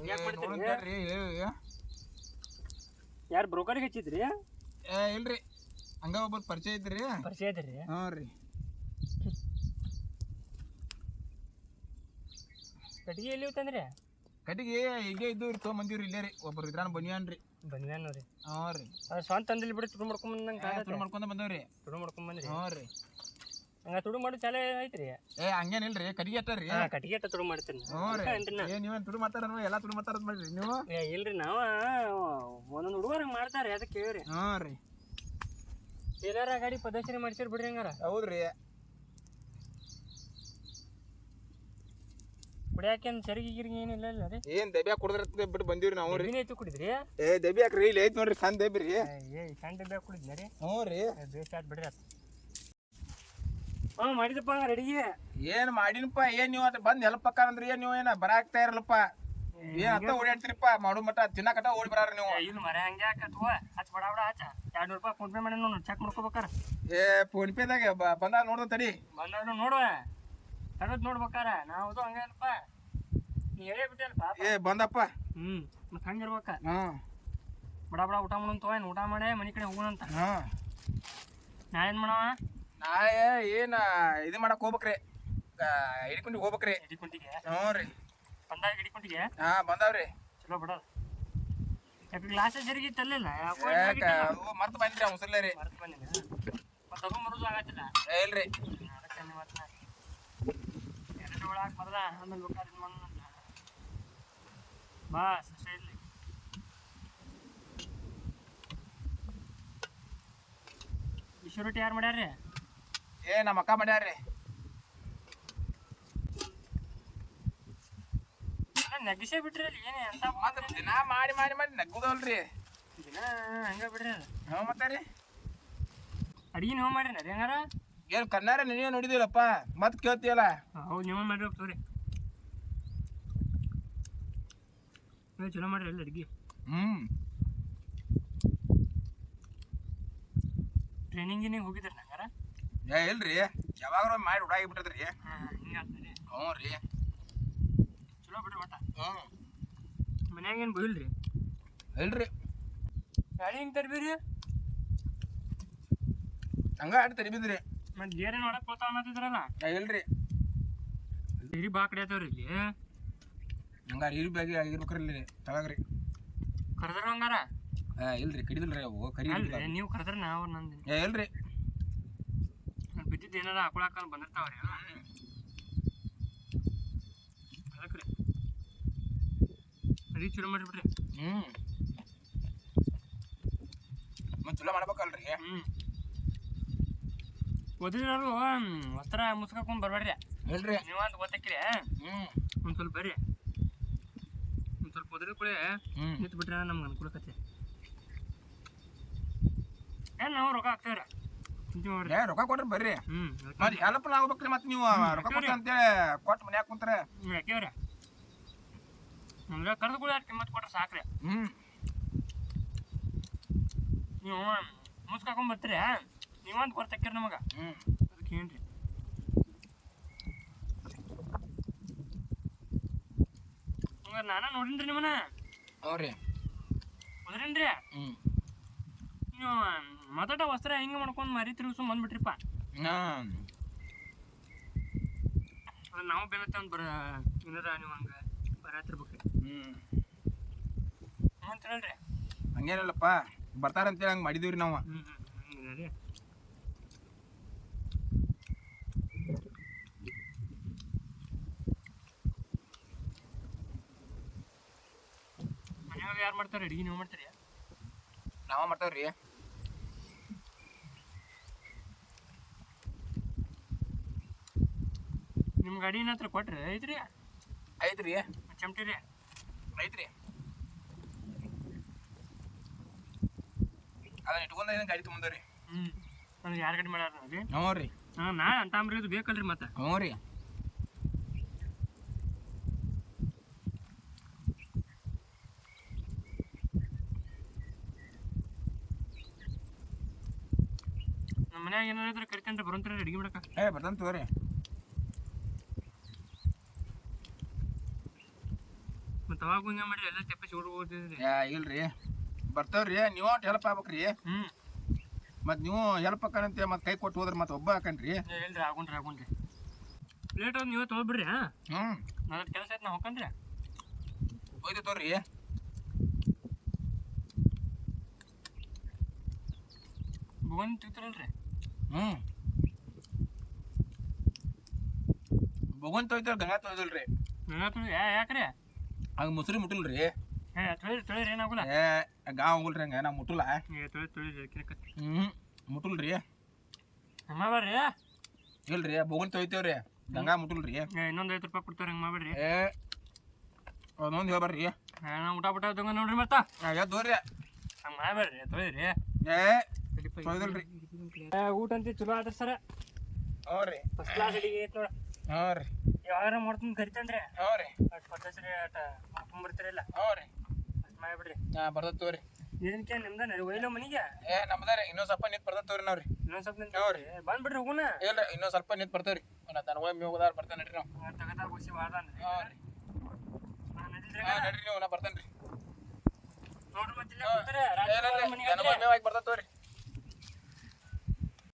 ಯಾಕೆ ಮಾಡ್ತೀರಿ? ಯಾರು ಬ್ರೋಕರ್ಗೆ ಹಚ್ಚಿದ್ರಿ? ಇಲ್ರಿ, ಹಂಗ ಒಬ್ಬರು ಪರಿಚಯ ಇದ್ರಿ. ಪರಿಚಯ ಇದ್ರಿ? ಹ್ಞೂ ರೀ. ಕಟ್ಟಿಗೆ ಎಲ್ಲಿ ತಂದ್ರಿ? ಕಟ್ಟಿಗೆ ಈಗ ಇದ್ದು ತೊಗೊಂಬಂದಿವ್ರಿ. ಇಲ್ಲೇ ರೀ ಒಬ್ಬರು ಇದ್ರಾನ ಬನ್ಯಾನ್ರಿ. ಬನ್ಯಾನ್ರಿ? ಹ್ಞೂ ರೀ. ಅದು ಸ್ವಂತ ತಂದಿಲ್ಲ ಬಿಡಿ, ತುಡು ಮಾಡ್ಕೊಂಬಂದಂಗೆ ತುಡು ಮಾಡ್ಕೊಂಡ ಬಂದವ್ರಿ. ತುಡು ಮಾಡ್ಕೊಂಬಂದ್ರಿ? ಹ್ಞೂ ರೀ. ಹಂಗ ತುಡು ಮಾಡಿ ಚಾಲೆ ಐತ್ರಿ? ಹಂಗೇನಿಲ್ರಿ, ಕಟ್ಟಿಗೆ ಅಟ್ಟಾರಿ. ಕಟ್ಟಿಗೆ ಅಟ್ಟ ತುಡು ಮಾಡ್ತೀನಿ. ಹ್ಞೂ ರೀ. ನೀವೇನು ತುಡು ಮಾಡ್ತಾರ? ಎಲ್ಲ ತುಡು ಮಾಡ್ತಾರ ಮಾಡ್ರಿ ನೀವು? ಇಲ್ರಿ, ನಾವ ಒಂದೊಂದು ಹುಡುಗರ ಮಾಡ್ತಾರ, ಅದಕ್ಕೆ ಕೇಳ್ರಿ. ಹ್ಞೂ ರೀ. ಎಲ್ಲಾರ ಗಾಡಿ ಪ್ರದರ್ಶನ ಮಾಡ್ಸಿರ್ ಬಿಡ್ರಿ ಹಂಗಾರ. ಹೌದ್ರಿ. ಕುಡಿಯಾಕೇನ್ ಸರಿಗೆ ಗಿರಿಗೆ ಏನಿಲ್ಲ ಇಲ್ಲ ರೀ? ಏನ್ ದಬ್ಯಾಗ ಕುಡಿದ್ರ ಬಿಟ್ಟು ಬಂದಿವ್ರಿ ನಾವು ರೀ. ಐತಿ ಕುಡಿದ್ರಿ? ದಬ್ಯಾಕ್ರಿ ಇಲ್ಲಿ ಐತಿ ನೋಡ್ರಿ, ಸಣ್ಣ ದಬ್ರಿ. ಸಣ್ಣ ದಬ್ಯಾಗ ಕುಡಿದ್ನ ರೀ? ಹ್ಞೂ ರೀ. ಬೇಸ್ ಆತ್ ಬಿಡ್ರಿ. ಮಾಡಿದಪ್ಪ ಹಂಗಾರ ಅಡಿಗೆ? ಏನ್ ಮಾಡಿನಪ್ಪ. ಏನ್ ನೀವು ಅದು ಬಂದ್ ಹೆಲ್ಪ್ ಅಕ್ಕಾರಂದ್ರಿ. ಏನ್ ನೀವು ಏನ ಬರಾಕ್ತಾ ಇರಲ್ಲಪ್ಪ. ಏನ್ ಅಂತ ಓಡಾಡ್ತಿರಿಪ್ಪ, ಮಾಡು ಮಟ್ಟ ತಿನ್ನಕಟ ಓಡಿ ಬರಾರ ನೀವು. ಇಲ್ಲ ಮರ ಹಂಗೆ ಹಾಕತ್ವ. ಹಚ್ ಬಡ ಬಡ ಹಚ್ಚ. 200 ರೂಪಾಯಿ ಫೋನ್ ಪೇ ಮಾಡಿ ನೋಡಿ, ಚೆಕ್ ಮಾಡ್ಕೋಬೇಕಾರ. ಫೋನ್ ಪೇದಾಗ ಬಂದಾಗ ನೋಡ್ದ ತಡಿ. ಬಂದಾಗ ನೋಡುವ, ತಗದ್ ನೋಡ್ಬೇಕಾರ. ನಾವು ಹಂಗ ಇಲ್ಲಪ್ಪ, ನೀ ಹೇಳೇ ಬಿಟ್ಟಲ್ಪ. ಬಂದಪ್ಪ. ಮತ್ತೆ ಹಂಗಿರ್ಬೇಕ. ಬಡ ಬಡ ಊಟ ಮಾಡೋಣ ತಗೋ. ಊಟ ಮಾಡೇ ಮನೆ ಕಡೆ ಹೋಗೋಣಂತ. ನಾ ಏನ್ ಮಾಡವ? ನಾಳೆ ಏನ ಇದು ಮಾಡಕ್ ಹೋಗ್ಬೇಕ್ರಿ, ಹಿಡಿಕೊಂಡಿಗೆ ಹೋಗ್ಬೇಕ್ರಿ. ಹಿಡಿಕೊಂಡಿಗೆ? ಹ್ಞೂ ರೀ. ಬಂದಾಗ ಹಿಡಿಕೊಂಡಿಗೆ? ಬಂದಾವ್ರಿ. ಚಲೋ ಬಿಡೋದು. ಯಾಕೆ ಗ್ಲಾಸ್ ಜರುಗಿತ್ತಲ್ಲ? ಮರ್ತು ಬಂದ್ರಿ ಮುಸಲ್ಲೆ ರೀ. ಮರ್ತು ಬಂದಿನ ಮತ್ತೆ ತಗೊಂಬರೋದು ಆಗತ್ತಿಲ್ಲ? ಇಲ್ರಿ. ಅದಕ್ಕೆ ಮತ್ತೆ ಎರಡು ಒಳಗೆ ಬರದ ಆಮೇಲೆ ಬೇಕಾದ್ರೆ ಇದು ಮಾಡೋಣ. ಬಾ ಸಸ್ಯ ಇರಲಿ. ಬಿಸಿ ರೊಟ್ಟಿ ಯಾರು ಮಾಡ್ಯಾರ್ರಿ? ನಮ್ಮ ಅಕ್ಕ ಮಾಡ್ಯಾರ್ರಿ. ನಗಿಸೇ ಬಿಟ್ರಿ ಅಲ್ಲಿ. ಏನೇ ಅಂತ ದಿನ ಮಾಡಿ ಮಾಡಿ ಮಾಡಿ ನಗ್ಗುದಲ್ರಿ. ದಿನ ಹಂಗ ಬಿಡ್ರಿ ಅದು. ಹ್ಞೂ ಮತ್ತೆ ರೀ. ಅಡಿಗೆ ನೀವು ಮಾಡ್ರಿ ರೀ ಹಂಗಾರ? ಏನು ಕಣ್ಣಾರ ನೀವೇ ನೋಡಿದಿಲ್ಲಪ್ಪ, ಮತ್ತೆ ಕೇಳ್ತೀಯಲ್ಲ? ಹೌದು, ನೀವು ಮಾಡ್ರಿ ಹೋಗ್ತೀವ್ರಿ. ನೀವು ಚಲೋ ಮಾಡ್ರಿ ಅಲ್ಲಿ ಅಡಿಗೆ. ಟ್ರೈನಿಂಗಿನಿಗೆ ಹೋಗಿದ್ರಿ ಹಂಗಾರ? ಇಲ್ರಿ, ಯಾವಾಗ ಮಾಡಿ ಉಡಾಗಿ ಬಿಟ್ಟದ್ರಿ. ಹಿಂಗಾಗ್ತದೆ. ಹ್ಞೂ ರೀ. ಚಲೋ ಬಿಡ್ರಿ ಒಟ್ಟ. ಮನ್ಯಾಗ ಏನು ಬೈಲ್ರಿ? ಇಲ್ರಿ. ಗಾಡಿ ಹಿಂಗೆ ತರ್ಬೀರಿ? ಹಂಗ ಆಡಿ ತರಿಬಿದ್ರಿ. ಮತ್ತೆ ಗೇರೇನು ಹೊಡಕ್ ಹೋಗ್ತಾ ಅನ್ನತ್ತಿದ್ರಲ್ಲ? ಇಲ್ರಿ. ಹಿರಿ ಬಾ ಕಡೆ ಆತವ್ರಿ ಇಲ್ಲಿ. ಹಂಗಾರ ಹಿರಿ ಬ್ಯಾಗಿ ಆಗಿರ್ಬೇಕ್ರಿ ಇಲ್ಲಿ ತಳಗ್ರಿ. ಕರೆದ್ರ ಹಂಗಾರ? ಇಲ್ರಿ, ಕಡಿದಿಲ್ರಿ ಅವು. ಕರಿ ನೀವು ಕರೆದ್ರ ನಾವು ನಂದು. ಇಲ್ರಿ. ಬಿದ್ದಿದ್ದು ಏನಾರ ಹಾಕೊಳಕ ಬಂದಿರ್ತಾವ್ರಿ. ಅದಕ್ಕೆ ರೀ ಅಡಿಗೆ ಚಲೋ ಮಾಡಿಬಿಡ್ರಿ. ಮತ್ತೆ ಚಲೋ ಮಾಡ್ಬೇಕಲ್ರಿ. ಓದಿದ್ರು ವಸ್ತ್ರ ಮುಸ್ಕೊಂಡ್ ಬರ್ಬೇಡ್ರಿ. ಇಲ್ರಿ. ನೀವಂತ ಗೊತ್ತಾಕ್ರಿ. ಒಂದು ಸ್ವಲ್ಪ ಬರ್ರಿ, ಒಂದು ಸ್ವಲ್ಪ ಓದಿದ್ರು ಕೂಡ ನಿಂತು ಬಿಟ್ರೆ ನಮ್ಗೆ ಅನುಕೂಲಕತ್ತೆ. ಏನು ನಾವು ರೊಕ್ಕ ಹಾಕ್ತೇವ್ರಿ. ರೊಕ್ಕ ಕೊಟ್ರಿ ಬರ್ರಿ. ಮತ್ತೆ ಹೆಲ್ಪ್ ಆಗ್ಬೇಕ್ರಿ. ಮತ್ತೆ ನೀವು ರೊಕ್ಕ ಕೊಟ್ರಿ ಅಂತೇಳಿ ಕೊಟ್ಟು ಮನ್ಯಾಗ ಕುಂತಾರೆ ಯಾಕೇವ್ರಿ? ಅಂದ್ರೆ ಕರೆದು ಕೂಡ ಕಿಮ್ಮತ್ ಕೊಟ್ರೆ ಸಾಕ್ರಿ. ನೀವು ಮುಸ್ಕಾಕೊಂಡ್ ಬರ್ತೀರಿ, ನೀವಂತ ಗೊತ್ತಾಕ್ರಿ ನಮಗ. ಅದಕ್ಕೆ ಏನ್ರಿ ಹಂಗಾರೆ ನಾನ ನೋಡಿನ್ರಿ ನಿಮ್ಮನ್ನ. ಹ್ಞೂ ಹೋದ್ರೇನ್ರಿ? ನೀವು ಮಾತಾಡೋ ವಸ್ತ್ರ ಹಿಂಗೆ ಮಾಡ್ಕೊಂಡು ಮರಿ ತಿರುಗಿಸ್ ಬಂದ್ಬಿಟ್ರಿಪ್ಪ. ಅದು ನಾವು ಬೆಳತ್ತೆ ಒಂದು ಏನಾರ ನೀವು ಹಂಗೆ ಬರತ್ತಿರ್ಬೇಕ್ರಿ. ಅಂತ ಹೇಳ್ರಿ. ಹಂಗೇನಿಲ್ಲಪ್ಪ, ಬರ್ತಾರಂತೇಳಿ ಹಂಗೆ ಮಾಡಿದೀವ್ರಿ ನಾವು. ರೀ ಮನ್ಯಾಗ ಯಾರು ಮಾಡ್ತಾರೆ ಅಡಿಗೆ? ನೀವು ಮಾಡ್ತೀರಿ? ನಾವ ಮಾಡ್ತಾವ್ರಿ. ನಿಮ್ಮ ಗಾಡಿ ಏನತ್ರ ಕೊಟ್ರಿ? ಐತ್ರಿ? ಐತ್ರಿ. ಚಮಟಿ ರೀ? ಐತ್ರಿ. ಅದನ್ನ ಇಟ್ಕೊಂಡ ಗಾಡಿ ತೊಗೊಂಡ್ರಿ. ಅಂದ್ರೆ ಯಾರು ಗಾಡಿ ಮಾಡ್ಯಾರ ರೀ? ಹ್ಞೂ ರೀ. ನಾ ಅಂತಾಮ್ರಿ, ಇದು ಬೇಕಲ್ರಿ ಮತ್ತೆ? ಹ್ಞೂ ರೀ. ನಮ್ಮ ಮನ್ಯಾಗ ಏನಾರ ಕರಿತೇನ್ರಿ, ಬರೋಂತ್ರಿ ಅಡಿಗೆ ಮಾಡಕ? ಬರ್ತಾನೆ ತಗೋರಿ. ಮತ್ತೆ ಅವಾಗ ಹಿಂಗೆ ಮಾಡಿ ಎಲ್ಲ ತೆಪ್ಪಿಸಿ ಹುಡುಗೋದಿದ್ರಿ. ಇಲ್ರಿ ಬರ್ತಾವ್ರಿ ನೀವು ಒಟ್ಟು ಹೆಲ್ಪ್ ಆಗ್ಬೇಕ್ರಿ. ಮತ್ತು ನೀವು ಹೆಲ್ಪ್ ಹಾಕಂತೆ ಮತ್ತೆ ಕೈ ಕೊಟ್ಟು ಹೋದ್ರೆ ಮತ್ತೆ ಒಬ್ಬ ಹಾಕನ್ರಿ. ಇಲ್ರಿ ಆಗುಣ್ರಿ ಪ್ಲೇಟ್ ಒಂದು ನೀವು ತೊಗೊಬಿಡ್ರಿ. ನನ್ನ ಕೆಲಸ ಐತೆ ನಾ ಹೋಗ್ಕನ್ರಿ. ಹೋಯ್ತು ತೋರಿ. ಭುವನ್ ತಿಂತಾರಲ್ರಿ. ಭಗವಂತ ತೊಯ್ತಾರ ಗಂಗಾ ತೊಯ್ದಲ್ರಿ. ಯಾಕ್ರಿ ಹಂಗ ಮುಸ್ರಿ ಮುಟ್ಟಲ್ರಿ. ತೊಳಿರಿ ಏನಾಗಲ್ಲ. ಗಾವ್ ಹೋಗಲ್ರಿ ಹಂಗ ನಾ ಮುಟ್ಟಲ್ಲ. ಮುಟ್ಟಲ್ರಿ ಮಾಡ್ಬೇಡ್ರಿ. ಇಲ್ರಿ ಭಗವಂತ ತೊಯ್ತೇವ್ರಿ ಗಂಗಾ ಮುಟ್ಟಲ್ರಿ. ಇನ್ನೊಂದು 5 ರೂಪಾಯಿ ಕೊಡ್ತಾರ ಹಂಗೆ ಮಾಡ್ಬೇಡ್ರಿ. ಅದೊಂದು ಹೇಳ್ಬಾರ್ರಿ. ನಾ ಊಟ ತಗೊಂಡ್ ನೋಡ್ರಿ ಮತ್ತ ತೋರಿ ಹಂಗೆ ಮಾಡ್ಬೇಡ್ರಿ. ತೊಳಿರಿ ತೊಯ್ದಲ್ರಿ. ಊಟ ಅಂತ ಚಲೋ ಆದ್ರಿ ಸರ. ಹ್ಞೂ ರೀ ಫಸ್ಟ್ ಕ್ಲಾಸ್ ಅಡಿಗೆ ಐತೆ ನೋಡ. ಹ್ಞೂ ರೀ ಯಾವಾಗಾರ ಮಾಡ್ತೀನಿ ಕರಿತೇನ್ರಿ. ಹ್ಞೂ ರೀ ಅಷ್ಟು ಕೊಟ್ಟಸ್ರಿ ಅಟ ಮಾಡ್ಕೊಂಬರ್ತೀರಲ್ಲ. ಹ್ಞೂ ರೀ ಅಷ್ಟು ಮಾಡ್ಬಿಡ್ರಿ. ಬರ್ತದ ತೋರಿ. ಇದಕ್ಕೆ ನಿಮ್ದ ಒಯ್ಲೋ ಮನಿಗೆ. ನಮ್ದಾರಿ ಇನ್ನೊಂದು ಸ್ವಲ್ಪ ನಿಂತು ಬರ್ತದ ತೋರಿ ನಾವ್ರಿ. ಇನ್ನೊಂದು ಸ್ವಲ್ಪ ನಿಂತ್ರಿ ಬಂದ್ಬಿಡ್ರಿ ಹೋಗೋಣ. ಇಲ್ರಿ ಇನ್ನೊಂದು ಸ್ವಲ್ಪ ನಿಂತು ಬರ್ತೇವ್ರಿ. ತನ ಒಮ್ಮೆ ಹೋಗೋದಾರ ಬರ್ತೇನೆ ನಡ್ರಿ ನಾವು. ತಗದ ಖುಷಿ ಮಾಡ್ದಾನ್ರಿ. ನಡ್ರಿ ನೀವು ನಾ ಬರ್ತೇನ್ರಿ. ನೋಡ್ರಿ ಮತ್ತೆ ಬರ್ತದ ತೋರಿ.